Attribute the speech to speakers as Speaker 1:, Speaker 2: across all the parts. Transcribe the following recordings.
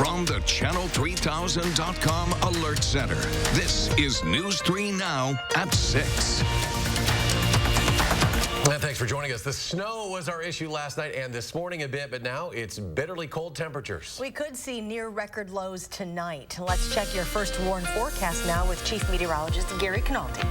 Speaker 1: From the Channel3000.com Alert Center, this is News 3 Now at 6.
Speaker 2: Thanks for joining us. The snow was our issue last night and this morning a bit, but now it's bitterly cold temperatures.
Speaker 3: We could see near record lows tonight. Let's check your first warn forecast now with Chief Meteorologist Gary Canaldi.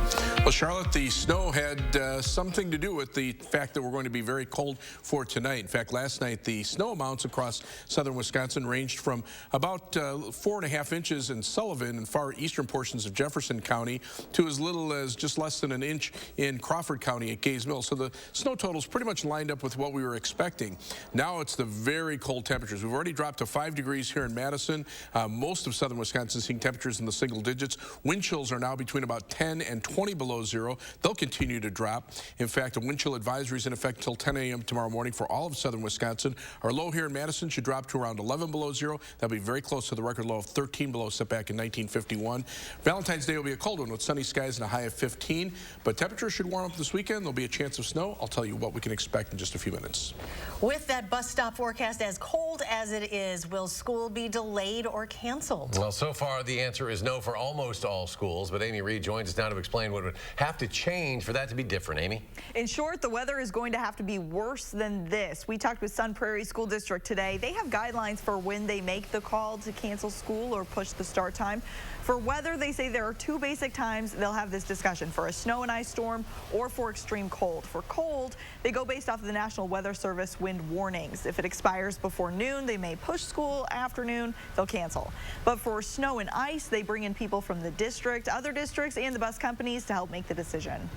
Speaker 4: Well, Charlotte, the snow had something to do with the fact that we're going to be very cold for tonight. In fact, last night, the snow amounts across southern Wisconsin ranged from about 4.5 inches in Sullivan and far eastern portions of Jefferson County to as little as just less than an inch in Crawford County at Gays Mill. So the snow totals pretty much lined up with what we were expecting. Now it's the very cold temperatures. We've already dropped to 5 degrees here in Madison. Most of southern Wisconsin seeing temperatures in the single digits. Wind chills are now between about 10 and 20 below zero. They'll continue to drop. In fact, a wind chill advisory is in effect until 10 a.m. tomorrow morning for all of southern Wisconsin. Our low here in Madison should drop to around 11 below zero. That'll be very close to the record low of 13 below set back in 1951. Valentine's Day will be a cold one with sunny skies and a high of 15. But temperatures should warm up this weekend. There'll be a chance of snow. I'll tell you what we can expect in just a few minutes.
Speaker 3: With that bus stop forecast as cold as it is, will school be delayed or canceled?
Speaker 2: Well, so far the answer is no for almost all schools, but Amy Reed joins us now to explain what would have to change for that to be different. Amy?
Speaker 5: In short, the weather is going to have to be worse than this. We talked with Sun Prairie School District today. They have guidelines for when they make the call to cancel school or push the start time. For weather, they say there are two basic times they'll have this discussion: for a snow and ice storm or for extreme cold. For cold, they go based off of the National Weather Service wind warnings. If it expires before noon, they may push school. Afternoon, they'll cancel. But for snow and ice, they bring in people from the district, other districts, and the bus companies to help make the decision.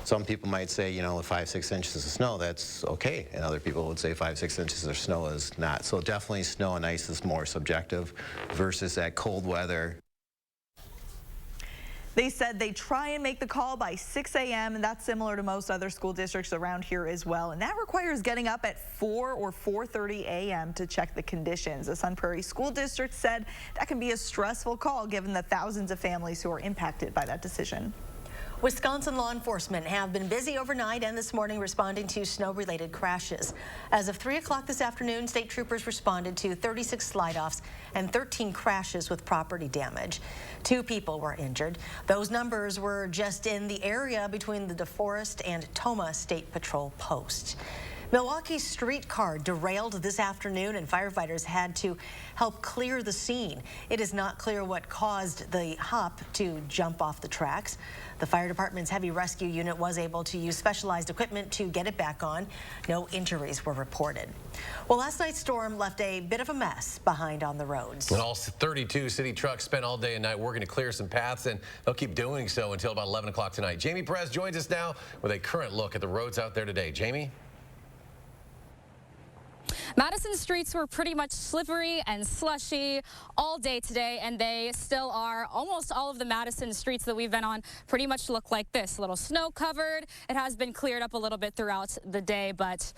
Speaker 6: Some people might say, you know, 5-6 inches of snow, that's okay. And other people would say 5-6 inches of snow is not. So definitely snow and ice is more subjective versus that cold weather.
Speaker 5: They said they try and make the call by 6 a.m. and that's similar to most other school districts around here as well. And that requires getting up at 4 or 4:30 a.m. to check the conditions. The Sun Prairie School District said that can be a stressful call given the thousands of families who are impacted by that decision.
Speaker 3: Wisconsin law enforcement have been busy overnight and this morning responding to snow-related crashes. As of 3 o'clock this afternoon, state troopers responded to 36 slide-offs and 13 crashes with property damage. 2 people were injured. Those numbers were just in the area between the DeForest and Tomah State Patrol posts. Milwaukee's streetcar derailed this afternoon and firefighters had to help clear the scene. It is not clear what caused the hop to jump off the tracks. The fire department's heavy rescue unit was able to use specialized equipment to get it back on. No injuries were reported. Well, last night's storm left a bit of a mess behind on the roads.
Speaker 2: And all 32 city trucks spent all day and night working to clear some paths, and they'll keep doing so until about 11 o'clock tonight. Jamie Perez joins us now with a current look at the roads out there today. Jamie?
Speaker 7: Madison streets were pretty much slippery and slushy all day today, and they still are. Almost all of the Madison streets that we've been on pretty much look like this. A little snow covered. It has been cleared up a little bit throughout the day, but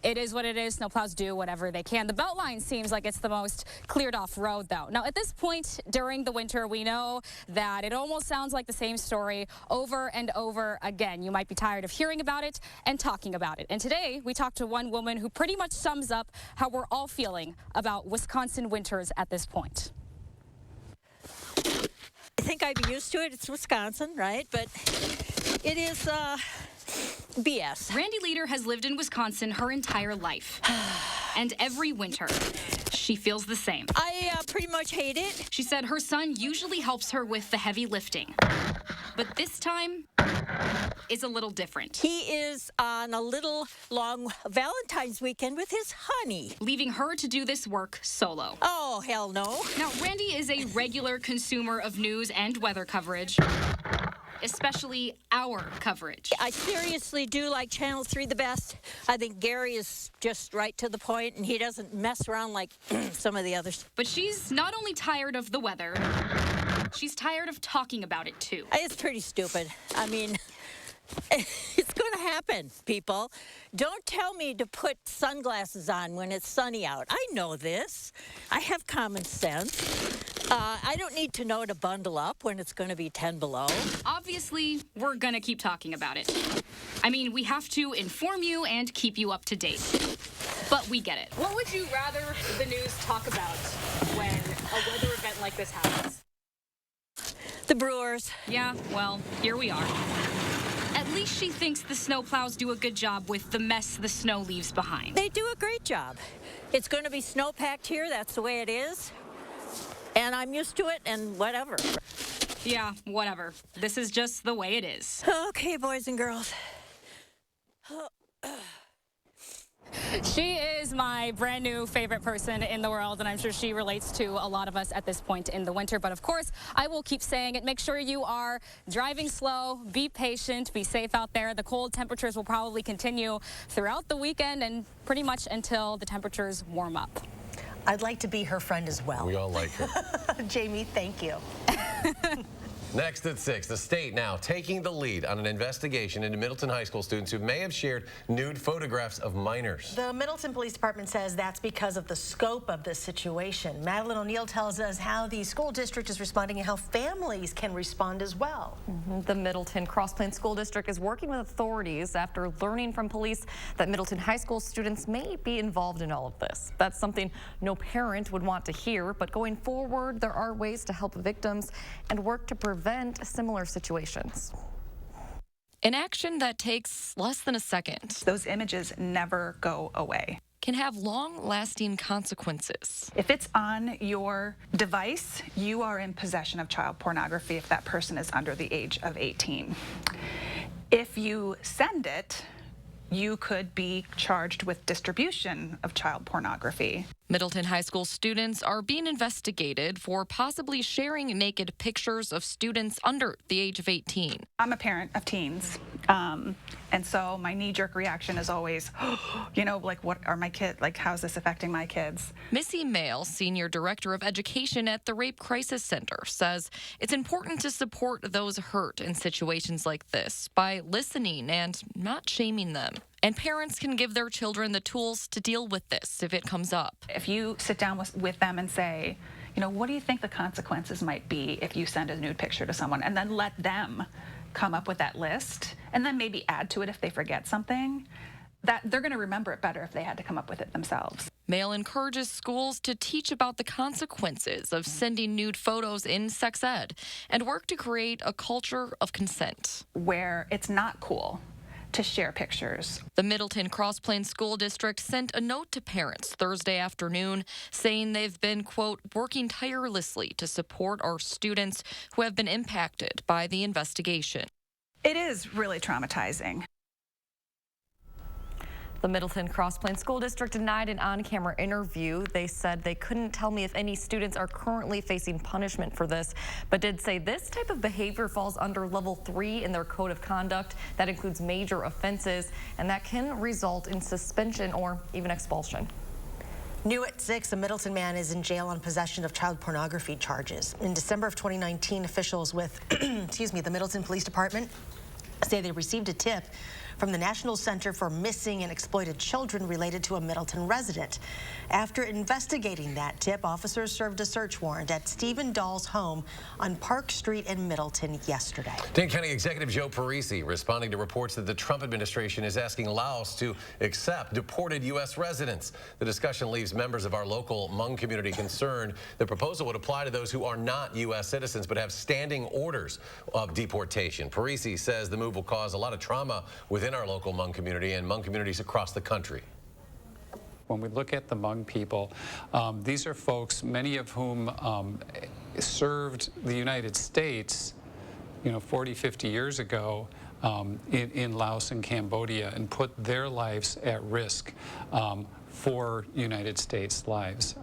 Speaker 7: it is what it is. Snowplows do whatever they can. The Beltline seems like it's the most cleared off road, though. Now, at this point during the winter, we know that it almost sounds like the same story over and over again. You might be tired of hearing about it and talking about it. And today, we talked to one woman who pretty much sums up how we're all feeling about Wisconsin winters at this point.
Speaker 8: I think I'd be used to it. It's Wisconsin, right? But it is BS.
Speaker 7: Randy Leader has lived in Wisconsin her entire life. And every winter, she feels the same.
Speaker 8: I pretty much hate it.
Speaker 7: She said her son usually helps her with the heavy lifting. But this time is a little different.
Speaker 8: He is on a little long Valentine's weekend with his honey,
Speaker 7: leaving her to do this work solo.
Speaker 8: Oh, hell no.
Speaker 7: Now, Randy is a regular consumer of news and weather coverage, especially our coverage.
Speaker 8: I seriously do like Channel 3 the best. I think Gary is just right to the point, and he doesn't mess around like some of the others.
Speaker 7: But she's not only tired of the weather, she's tired of talking about it, too.
Speaker 8: It's pretty stupid. I mean, it's going to happen, people. Don't tell me to put sunglasses on when it's sunny out. I know this. I have common sense. I don't need to know to bundle up when it's going to be 10 below.
Speaker 7: Obviously, we're going to keep talking about it. I mean, we have to inform you and keep you up to date. But we get it.
Speaker 9: What would you rather the news talk about?
Speaker 7: a weather event like this happens?
Speaker 8: The Brewers.
Speaker 7: Yeah, well, here we are. At least she thinks the snowplows do a good job with the mess the snow leaves behind.
Speaker 8: They do a great job. It's going to be snow-packed here. That's the way it is. And I'm used to it and whatever.
Speaker 7: Yeah, whatever. This is just the way it is.
Speaker 8: Okay, boys and girls.
Speaker 7: She is my brand new favorite person in the world, and I'm sure she relates to a lot of us at this point in the winter. But of course, I will keep saying it. Make sure you are driving slow, be patient, be safe out there. The cold temperatures will probably continue throughout the weekend and pretty much until the temperatures warm up.
Speaker 3: I'd like to be her friend as well.
Speaker 2: We all like her.
Speaker 3: Jamie, thank you.
Speaker 2: Next at 6, the state now taking the lead on an investigation into Middleton High School students who may have shared nude photographs of minors.
Speaker 3: The Middleton Police Department says that's because of the scope of the situation. Madeline O'Neill tells us how the school district is responding and how families can respond as well.
Speaker 9: The Middleton Cross Plains School District is working with authorities after learning from police that Middleton High School students may be involved in all of this. That's something no parent would want to hear, but going forward, there are ways to help victims and work to prevent similar situations.
Speaker 10: An action that takes less than a second.
Speaker 11: Those images never go away.
Speaker 10: Can have long-lasting consequences.
Speaker 11: If it's on your device, you are in possession of child pornography if that person is under the age of 18. If you send it, you could be charged with distribution of child pornography.
Speaker 10: Middleton High School students are being investigated for possibly sharing naked pictures of students under the age of 18.
Speaker 11: I'm a parent of teens, and so my knee-jerk reaction is always, you know, like, what are my kids, like, how's this affecting my kids?
Speaker 10: Missy Mail, Senior Director of Education at the Rape Crisis Center, says it's important to support those hurt in situations like this by listening and not shaming them. And parents can give their children the tools to deal with this if it comes up.
Speaker 11: If you sit down with them and say, you know, what do you think the consequences might be if you send a nude picture to someone, and then let them come up with that list, and then maybe add to it if they forget something, that they're going to remember it better if they had to come up with it themselves.
Speaker 10: Mail encourages schools to teach about the consequences of sending nude photos in sex ed and work to create a culture of consent.
Speaker 11: Where it's not cool to share pictures.
Speaker 10: The Middleton Cross Plains School District sent a note to parents Thursday afternoon saying they've been, quote, working tirelessly to support our students who have been impacted by the investigation.
Speaker 11: It is really traumatizing.
Speaker 9: The Middleton Cross Plains School District denied an on-camera interview. They said they couldn't tell me if any students are currently facing punishment for this, but did say this type of behavior falls under level 3 in their code of conduct. That includes major offenses, and that can result in suspension or even expulsion.
Speaker 3: New at 6, a Middleton man is in jail on possession of child pornography charges. In December of 2019, officials with, the Middleton Police Department say they received a tip from the National Center for Missing and Exploited Children related to a Middleton resident. After investigating that tip, officers served a search warrant at Stephen Dahl's home on Park Street in Middleton yesterday.
Speaker 2: Dane County Executive Joe Parisi responding to reports that the Trump administration is asking Laos to accept deported U.S. residents. The discussion leaves members of our local Hmong community concerned. The proposal would apply to those who are not U.S. citizens but have standing orders of deportation. Parisi says the move will cause a lot of trauma within our local Hmong community and Hmong communities across the country.
Speaker 12: When we look at the Hmong people, these are folks, many of whom served the United States, 40, 50 years ago in Laos and Cambodia and put their lives at risk for United States lives.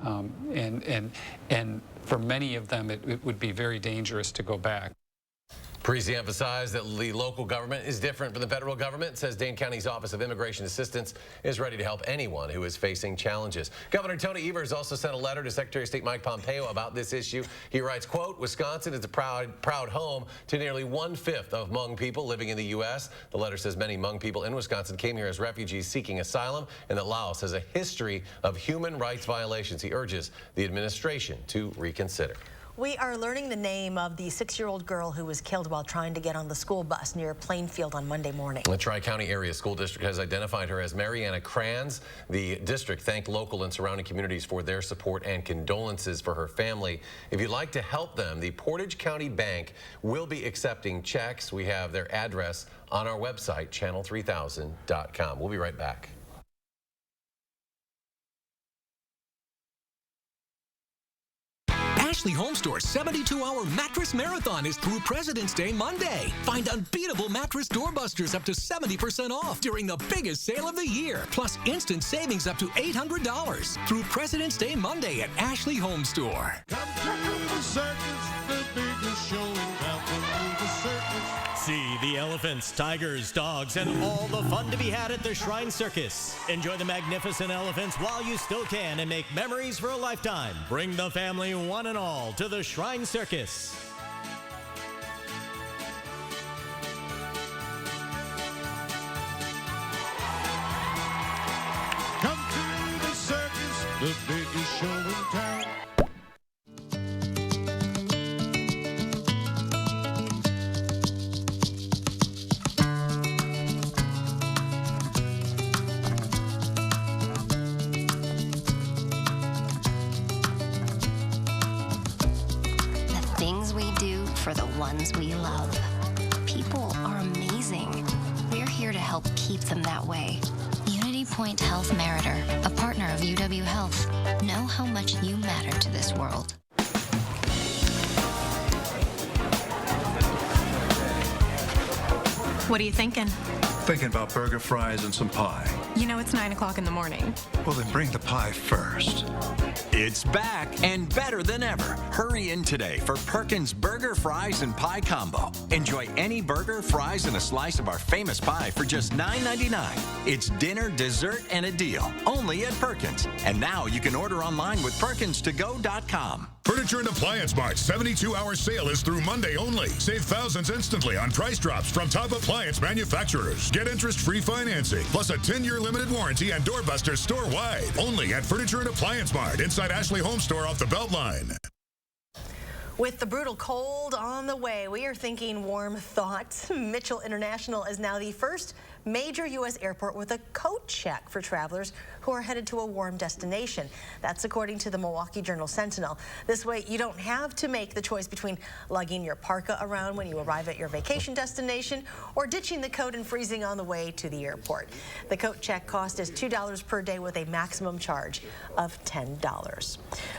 Speaker 12: And for many of them, it would be very dangerous to go back.
Speaker 2: Parisi emphasized that the local government is different from the federal government, says Dane County's Office of Immigration Assistance is ready to help anyone who is facing challenges. Governor Tony Evers also sent a letter to Secretary of State Mike Pompeo about this issue. He writes, quote, Wisconsin is a proud home to nearly 1/5 of Hmong people living in the U.S. The letter says many Hmong people in Wisconsin came here as refugees seeking asylum and that Laos has a history of human rights violations. He urges the administration to reconsider.
Speaker 3: We are learning the name of the 6-year-old girl who was killed while trying to get on the school bus near Plainfield on Monday morning.
Speaker 2: The Tri-County Area School District has identified her as Mariana Kranz. The district thanked local and surrounding communities for their support and condolences for her family. If you'd like to help them, the Portage County Bank will be accepting checks. We have their address on our website, channel3000.com. We'll be right back.
Speaker 13: Ashley Home Store's 72-hour mattress marathon is through President's Day Monday. Find unbeatable mattress doorbusters up to 70% off during the biggest sale of the year. Plus instant savings up to $800 through President's Day Monday at Ashley Home Store.
Speaker 14: Come to the circus, the biggest show in town. Come to the circus.
Speaker 15: See the elephants, tigers, dogs, and all the fun to be had at the Shrine Circus. Enjoy the magnificent elephants while you still can and make memories for a lifetime. Bring the family one and all to the Shrine Circus.
Speaker 14: Come to the circus, the biggest show in town.
Speaker 16: Things we do for the ones we love. People are amazing. We're here to help keep them that way. Unity Point Health Meritor, a partner of UW Health. Know how much you matter to this world.
Speaker 17: What are you thinking?
Speaker 18: Thinking about burger, fries, and some pie.
Speaker 17: You know it's 9 o'clock in the morning.
Speaker 18: Well, then bring the pie first.
Speaker 19: It's back and better than ever. Hurry in today for Perkins Burger, Fries, and Pie Combo. Enjoy any burger, fries, and a slice of our famous pie for just $9.99. It's dinner, dessert, and a deal. Only at Perkins. And now you can order online with PerkinsToGo.com.
Speaker 20: Furniture and Appliance Mart's 72-hour sale is through Monday only. Save thousands instantly on price drops from top appliance manufacturers. Get interest-free financing, plus a 10-year limited warranty and doorbusters store-wide. Only at Furniture and Appliance Mart inside Ashley Home Store off the Beltline.
Speaker 3: With the brutal cold on the way, we are thinking warm thoughts. Mitchell International is now the first major U.S. airport with a coat check for travelers who are headed to a warm destination. That's according to the Milwaukee Journal-Sentinel. This way, you don't have to make the choice between lugging your parka around when you arrive at your vacation destination or ditching the coat and freezing on the way to the airport. The coat check cost is $2 per day with a maximum charge of $10.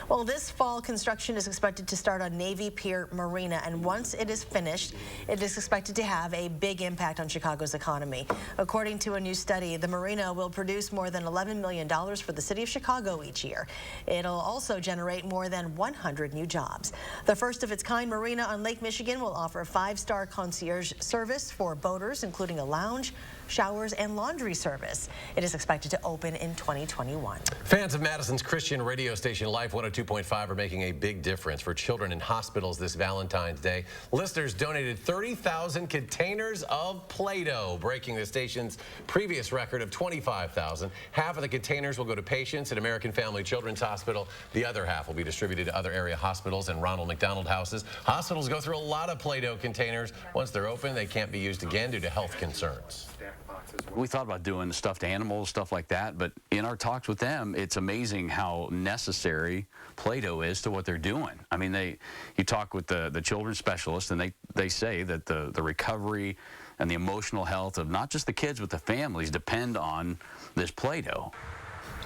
Speaker 3: Well, this fall, construction is expected to start on Navy Pier Marina, and once it is finished, it is expected to have a big impact on Chicago's economy. According to a new study, the marina will produce more than $11 million for the city of Chicago each year. It'll also generate more than 100 new jobs. The first of its kind marina on Lake Michigan will offer 5-star concierge service for boaters, including a lounge, showers, and laundry service. It is expected to open in 2021.
Speaker 2: Fans of Madison's Christian radio station Life 102.5 are making a big difference for children in hospitals this Valentine's Day. Listeners donated 30,000 containers of Play-Doh, breaking the station's previous record of 25,000. Half of the containers will go to patients at American Family Children's Hospital. The other half will be distributed to other area hospitals and Ronald McDonald houses. Hospitals go through a lot of Play-Doh containers. Once they're open, they can't be used again due to health concerns.
Speaker 21: We thought about doing stuffed animals, stuff like that, but in our talks with them, it's amazing how necessary Play-Doh is to what they're doing. I mean, you talk with the children's specialists, and they say that the recovery and the emotional health of not just the kids, but the families depend on this Play-Doh.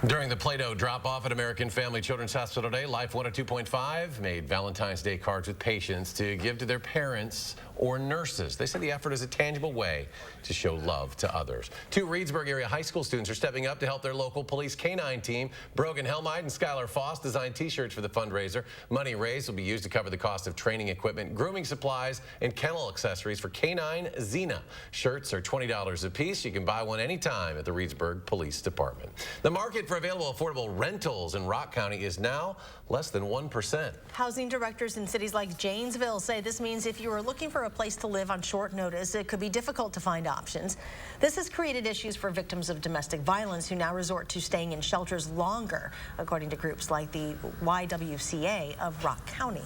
Speaker 2: During the Play-Doh drop-off at American Family Children's Hospital today, Life 102.5 made Valentine's Day cards with patients to give to their parents or nurses. They said the effort is a tangible way to show love to others. 2 Reedsburg area high school students are stepping up to help their local police canine team. Brogan Helmite and Skylar Foss designed t-shirts for the fundraiser. Money raised will be used to cover the cost of training equipment, grooming supplies, and kennel accessories for Canine Xena. Shirts are $20 a piece. You can buy one anytime at the Reedsburg Police Department. The market for available affordable rentals in Rock County is now less than 1%.
Speaker 3: Housing directors in cities like Janesville say this means if you are looking for a place to live on short notice, it could be difficult to find options. This has created issues for victims of domestic violence who now resort to staying in shelters longer, according to groups like the YWCA of Rock County.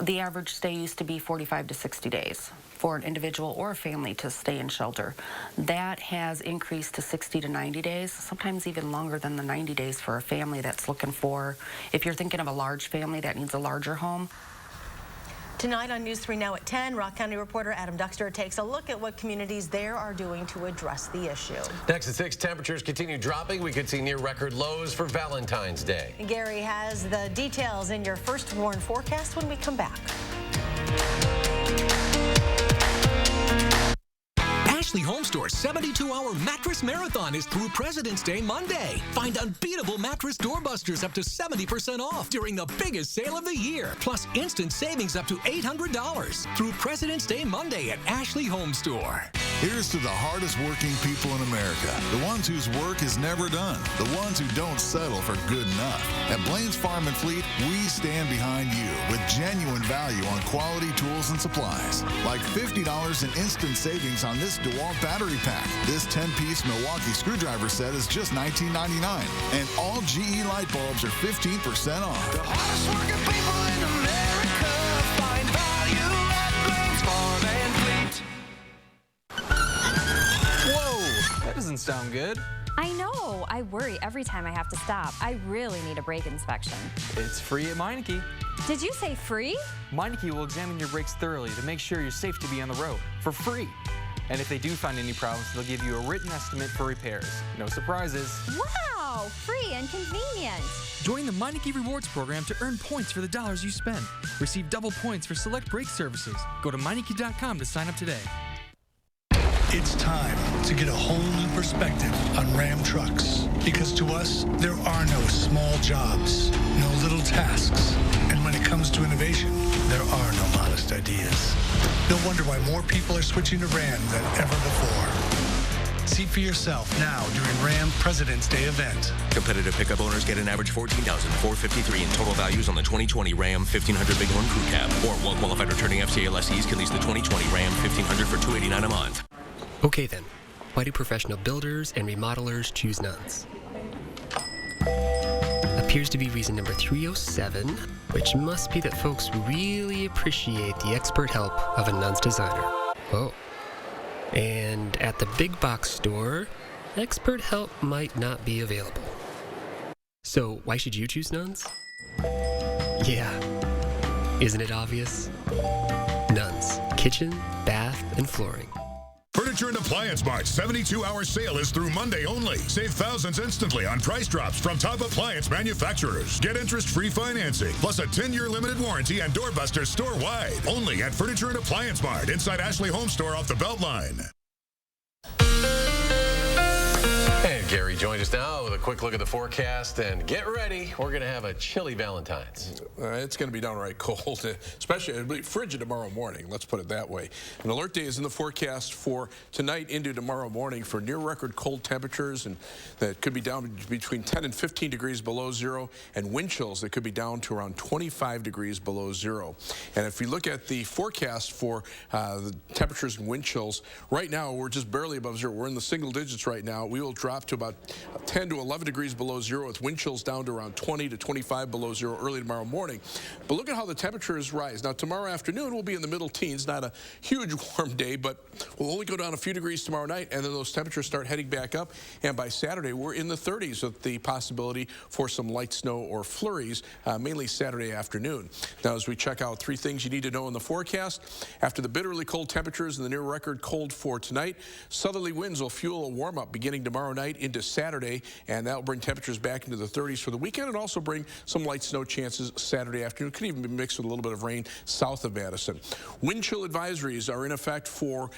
Speaker 1: The average stay used to be 45 to 60 days for an individual or a family to stay in shelter. That has increased to 60 to 90 days, sometimes even longer than the 90 days for a family that's looking for, if you're thinking of a large family that needs a larger home.
Speaker 3: Tonight on News 3 Now at 10, Rock County reporter Adam Duxter takes a look at what communities there are doing to address the issue.
Speaker 2: Next at 6, temperatures continue dropping. We could see near record lows for Valentine's Day.
Speaker 3: Gary has the details in your first warn forecast when we come back.
Speaker 13: Ashley Home Store's 72-hour mattress marathon is through President's Day Monday. Find unbeatable mattress doorbusters up to 70% off during the biggest sale of the year. Plus instant savings up to $800 through President's Day Monday at Ashley Home Store.
Speaker 22: Here's to the hardest working people in America. The ones whose work is never done. The ones who don't settle for good enough. At Blaine's Farm and Fleet, we stand behind you with genuine value on quality tools and supplies. Like $50 in instant savings on this DeWalt battery pack. This 10-piece Milwaukee screwdriver set is just $19.99. And all GE light bulbs are 15% off.
Speaker 14: The hardest working people in America find value at Blaine's Farm and Fleet.
Speaker 23: Whoa, that doesn't sound good.
Speaker 24: I know. I worry every time I have to stop. I really need a brake inspection.
Speaker 23: It's free at Meineke.
Speaker 24: Did you say free?
Speaker 23: Meineke will examine your brakes thoroughly to make sure you're safe to be on the road for free. And if they do find any problems, they'll give you a written estimate for repairs. No surprises.
Speaker 24: Wow, free and convenient.
Speaker 25: Join the Meineke Rewards program to earn points for the dollars you spend. Receive double points for select brake services. Go to Meineke.com to sign up today.
Speaker 26: It's time to get a whole new perspective on Ram trucks. Because to us, there are no small jobs, no little tasks. And when it comes to innovation, there are no modest ideas. No wonder why more people are switching to Ram than ever before. See for yourself now during Ram President's Day event.
Speaker 27: Competitive pickup owners get an average $14,453 in total values on the 2020 Ram 1500 Bighorn Crew Cab. Or well-qualified returning FCA lessees can lease the 2020 Ram 1500 for $289 a month.
Speaker 28: Okay then, why do professional builders and remodelers choose nuns? Appears to be reason number 307, which must be that folks really appreciate the expert help of a nun's designer. Oh. And at the big box store, expert help might not be available. So why should you choose nuns? Yeah. Isn't it obvious? Nuns. Kitchen, bath, and flooring.
Speaker 20: Furniture and Appliance Mart's 72-hour sale is through Monday only. Save thousands instantly on price drops from top appliance manufacturers. Get interest-free financing, plus a 10-year limited warranty and doorbusters store-wide. Only at Furniture and Appliance Mart inside Ashley Home Store off the Beltline.
Speaker 2: And Gary joined us now with a quick look at the forecast. And get ready, we're going to have a chilly Valentine's.
Speaker 4: It's going to be downright cold, especially it'll be frigid tomorrow morning. Let's put it that way. An alert day is in the forecast for tonight into tomorrow morning for near record cold temperatures, and that could be down between 10 and 15 degrees below zero, and wind chills that could be down to around 25 degrees below zero. And if you look at the forecast for the temperatures and wind chills, right now we're just barely above zero. We're in the single digits right now. We will drop to about 10 to 11 degrees below zero with wind chills down to around 20 to 25 below zero early tomorrow morning. But look at how the temperatures rise. Now tomorrow afternoon we'll be in the middle teens, not a huge warm day, but we'll only go down a few degrees tomorrow night, and then those temperatures start heading back up, and by Saturday we're in the 30s with the possibility for some light snow or flurries, mainly Saturday afternoon. Now as we check out three things you need to know in the forecast, after the bitterly cold temperatures and the near record cold for tonight, southerly winds will fuel a warm up beginning tomorrow night into Saturday, and that will bring temperatures back into the 30s for the weekend and also bring some light snow chances Saturday afternoon. Could even be mixed with a little bit of rain south of Madison. Wind chill advisories are in effect for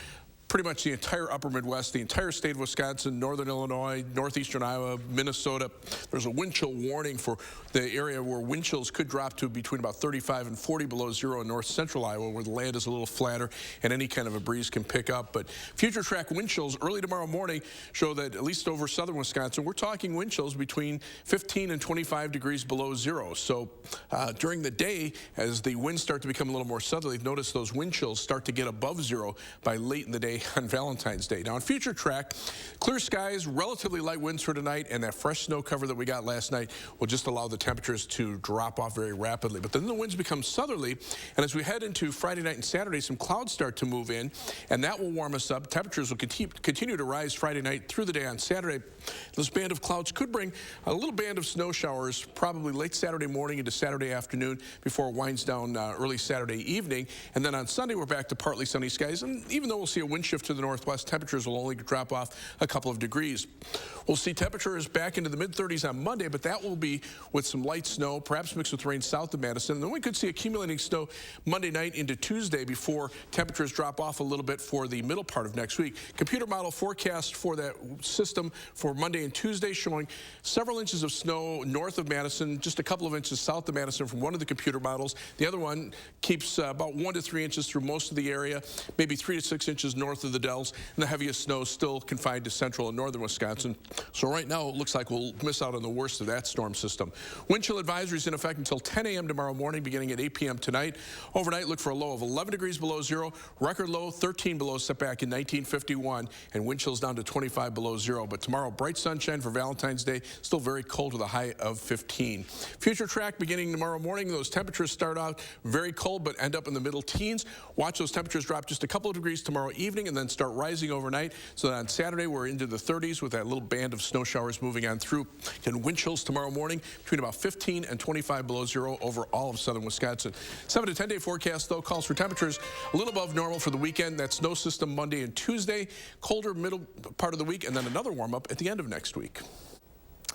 Speaker 4: pretty much the entire upper Midwest, the entire state of Wisconsin, northern Illinois, northeastern Iowa, Minnesota. There's a wind chill warning for the area where wind chills could drop to between about 35 and 40 below zero in north central Iowa, where the land is a little flatter and any kind of a breeze can pick up. But future track wind chills early tomorrow morning show that at least over southern Wisconsin, we're talking wind chills between 15 and 25 degrees below zero. So during the day, as the winds start to become a little more southerly, notice those wind chills start to get above zero by late in the day, Monday on Valentine's Day. Now, on Future Track, clear skies, relatively light winds for tonight, and that fresh snow cover that we got last night will just allow the temperatures to drop off very rapidly. But then the winds become southerly, and as we head into Friday night and Saturday, some clouds start to move in, and that will warm us up. Temperatures will continue to rise Friday night through the day on Saturday. This band of clouds could bring a little band of snow showers probably late Saturday morning into Saturday afternoon before it winds down early Saturday evening. And then on Sunday, we're back to partly sunny skies. And even though we'll see a wind shift to the northwest, temperatures will only drop off a couple of degrees. We'll see temperatures back into the mid-30s on Monday, but that will be with some light snow, perhaps mixed with rain south of Madison. And then we could see accumulating snow Monday night into Tuesday before temperatures drop off a little bit for the middle part of next week. Computer model forecast for that system for Monday and Tuesday showing several inches of snow north of Madison, just a couple of inches south of Madison from one of the computer models. The other one keeps about 1 to 3 inches through most of the area, maybe 3 to 6 inches north of the Dells, and the heaviest snow still confined to central and northern Wisconsin. So right now it looks like we'll miss out on the worst of that storm system. Wind chill advisory is in effect until 10 a.m. tomorrow morning, beginning at 8 p.m. tonight. Overnight, look for a low of 11 degrees below zero, record low 13 below, set back in 1951, and wind chills down to 25 below zero. But tomorrow, bright sunshine for Valentine's Day, still very cold with a high of 15. Future Track beginning tomorrow morning, those temperatures start out very cold but end up in the middle teens. Watch those temperatures drop just a couple of degrees tomorrow evening and then start rising overnight. So that on Saturday, we're into the 30s with that little band of snow showers moving on through. And wind chills tomorrow morning between about 15 and 25 below zero over all of southern Wisconsin. 7 to 10 day forecast, though, calls for temperatures a little above normal for the weekend. That snow system Monday and Tuesday, colder middle part of the week, and then another warm up at the end of next week.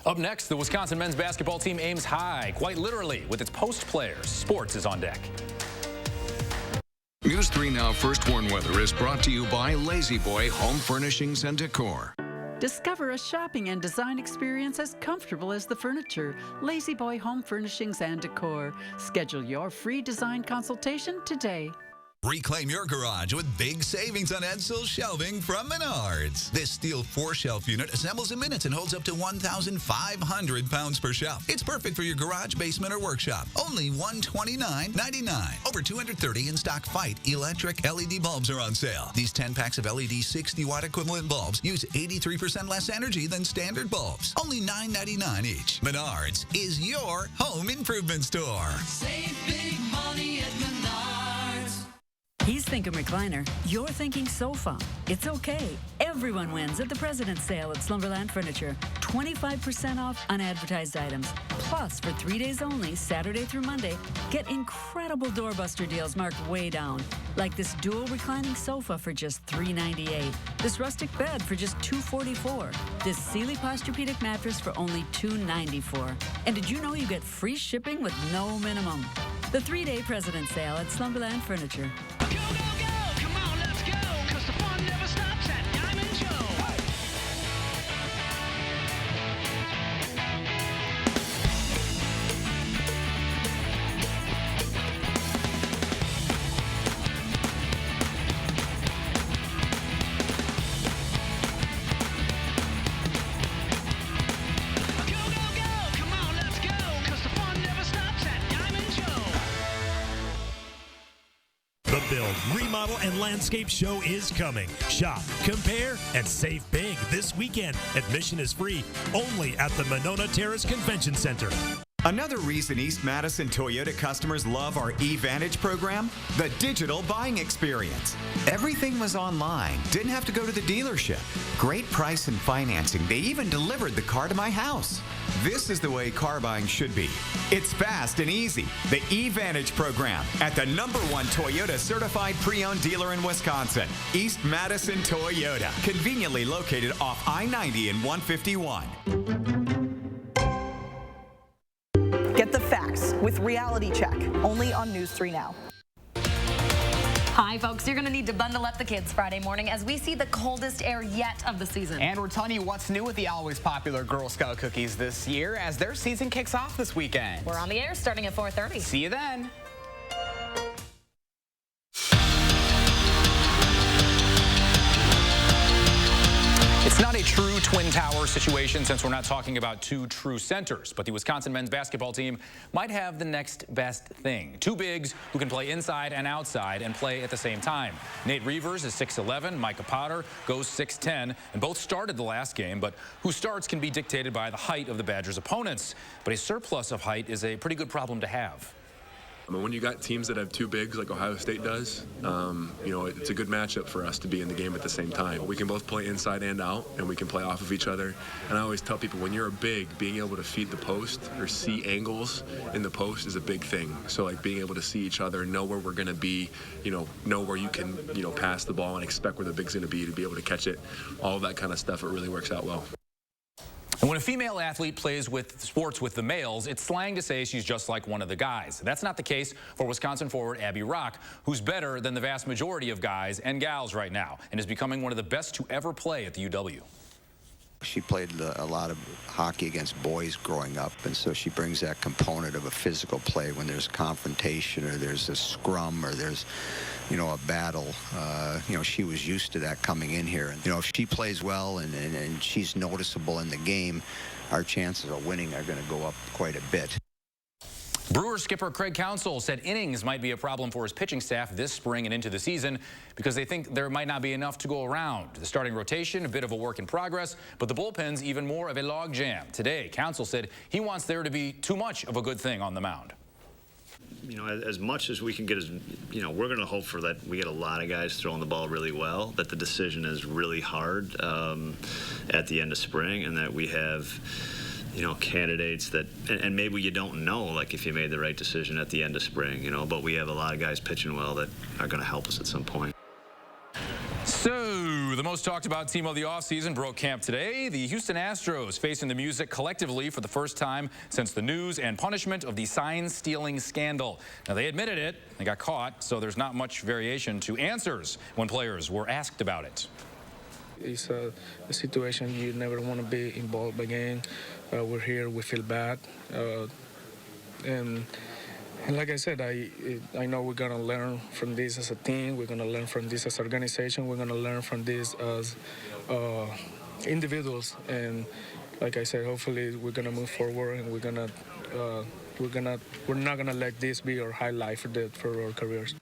Speaker 5: Up next, the Wisconsin men's basketball team aims high, quite literally, with its post players. Sports is on deck.
Speaker 6: News 3 Now First Warn Weather is brought to you by Lazy Boy Home Furnishings and Decor.
Speaker 7: Discover a shopping and design experience as comfortable as the furniture. Lazy Boy Home Furnishings and Decor. Schedule your free design consultation today.
Speaker 8: Reclaim your garage with big savings on Edsel shelving from Menards. This steel 4-shelf unit assembles in minutes and holds up to 1,500 pounds per shelf. It's perfect for your garage, basement, or workshop. Only $129.99. Over 230 in-stock Fight electric LED bulbs are on sale. These 10 packs of LED 60-watt equivalent bulbs use 83% less energy than standard bulbs. Only $9.99 each. Menards is your home improvement store.
Speaker 14: Save big money at Menards.
Speaker 7: He's thinking recliner. You're thinking sofa. It's okay. Everyone wins at the President's Sale at Slumberland Furniture. 25% off unadvertised items. Plus, for 3 days only, Saturday through Monday, get incredible doorbuster deals marked way down. Like this dual reclining sofa for just $398. This rustic bed for just $244. This Sealy Posturepedic mattress for only $294. And did you know you get free shipping with no minimum? The 3-day President's Sale at Slumberland Furniture.
Speaker 9: The Build, Remodel, and Landscape Show is coming. Shop, compare, and save big this weekend. Admission is free only at the Monona Terrace Convention Center.
Speaker 10: Another reason East Madison Toyota customers love our eVantage program, the digital buying experience. Everything was online, didn't have to go to the dealership. Great price and financing. They even delivered the car to my house. This is the way car buying should be. It's fast and easy. The eVantage program at the #1 Toyota certified pre-owned dealer in Wisconsin, East Madison Toyota, conveniently located off I-90 and 151.
Speaker 11: Get the facts with Reality Check, only on News 3 Now.
Speaker 12: Hi, folks. You're going to need to bundle up the kids Friday morning as we see the coldest air yet of the season.
Speaker 29: And we're telling you what's new with the always popular Girl Scout cookies this year as their season kicks off this weekend.
Speaker 12: We're on the air starting at 4:30.
Speaker 29: See you then.
Speaker 5: It's not a true twin tower situation since we're not talking about two true centers, but the Wisconsin men's basketball team might have the next best thing. Two bigs who can play inside and outside and play at the same time. Nate Reavers is 6'11", Micah Potter goes 6'10", and both started the last game, but who starts can be dictated by the height of the Badgers' opponents. But a surplus of height is a pretty good problem to have.
Speaker 1: I mean, when you got teams that have two bigs like Ohio State does, you know, it's a good matchup for us to be in the game at the same time. We can both play inside and out, and we can play off of each other. And I always tell people, when you're a big, being able to feed the post or see angles in the post is a big thing. So, like, being able to see each other, know where we're going to be, you know where you can, pass the ball and expect where the big's going to be able to catch it, all of that kind of stuff, it really works out well.
Speaker 5: And when a female athlete plays with sports with the males, it's slang to say she's just like one of the guys. That's not the case for Wisconsin forward Abby Rock, who's better than the vast majority of guys and gals right now and is becoming one of the best to ever play at the UW.
Speaker 3: She played a lot of hockey against boys growing up, and so she brings that component of a physical play when there's confrontation or there's a scrum or there's, a battle. She was used to that coming in here. And, if she plays well and she's noticeable in the game, our chances of winning are going to go up quite a bit.
Speaker 5: Brewers skipper Craig Counsell said innings might be a problem for his pitching staff this spring and into the season because they think there might not be enough to go around. The starting rotation, a bit of a work in progress, but the bullpen's even more of a logjam. Today, Counsell said he wants there to be too much of a good thing on the mound.
Speaker 13: As much as we can get, we're going to hope for that we get a lot of guys throwing the ball really well, that the decision is really hard at the end of spring, and that we have candidates that, and maybe you don't know, like, if you made the right decision at the end of spring, but we have a lot of guys pitching well that are going to help us at some point.
Speaker 5: So, the most talked about team of the offseason broke camp today. The Houston Astros facing the music collectively for the first time since the news and punishment of the sign-stealing scandal. Now, they admitted it. They got caught, so there's not much variation to answers when players were asked about it.
Speaker 15: It's a situation you never want to be involved again. We're here, we feel bad. And like I said, I know we're going to learn from this as a team. We're going to learn from this as an organization. We're going to learn from this as individuals. And like I said, hopefully we're going to move forward, and we're not going to let this be our highlight for our careers.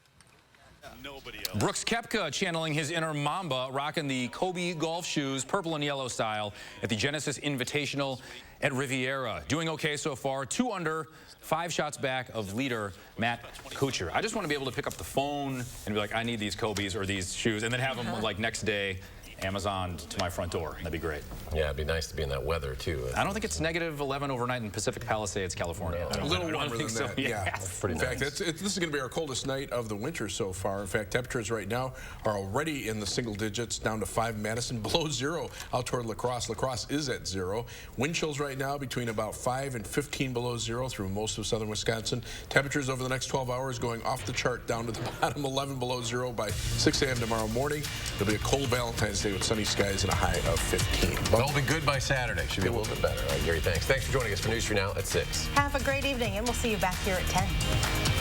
Speaker 5: Brooks Koepka channeling his inner Mamba, rocking the Kobe golf shoes, purple and yellow style, at the Genesis Invitational at Riviera. Doing okay so far, 2 under, 5 shots back of leader Matt Kuchar. I just want to be able to pick up the phone and be like, I need these Kobe's or these shoes, and then have them like next day Amazon to my front door. That'd be great.
Speaker 2: Yeah, it'd be nice to be in that weather, too.
Speaker 5: I don't think it's -11 overnight in Pacific Palisades, California.
Speaker 4: A little warmer than
Speaker 5: so.
Speaker 4: that, yeah.
Speaker 2: That's pretty
Speaker 4: in
Speaker 2: nice.
Speaker 4: fact, this is going to be our coldest night of the winter so far. In fact, temperatures right now are already in the single digits, down to 5 Madison, below 0 out toward La Crosse. La Crosse is at 0. Wind chills right now between about 5 and 15 below 0 through most of southern Wisconsin. Temperatures over the next 12 hours going off the chart down to the bottom, 11 below 0 by 6 a.m. tomorrow morning. It'll be a cold Valentine's Day with sunny skies and a high of 15.
Speaker 2: It'll be good by Saturday. Should be a little bit better. All right, Gary, thanks. Thanks for joining us for News 3 Now at 6.
Speaker 16: Have a great evening, and we'll see you back here at 10.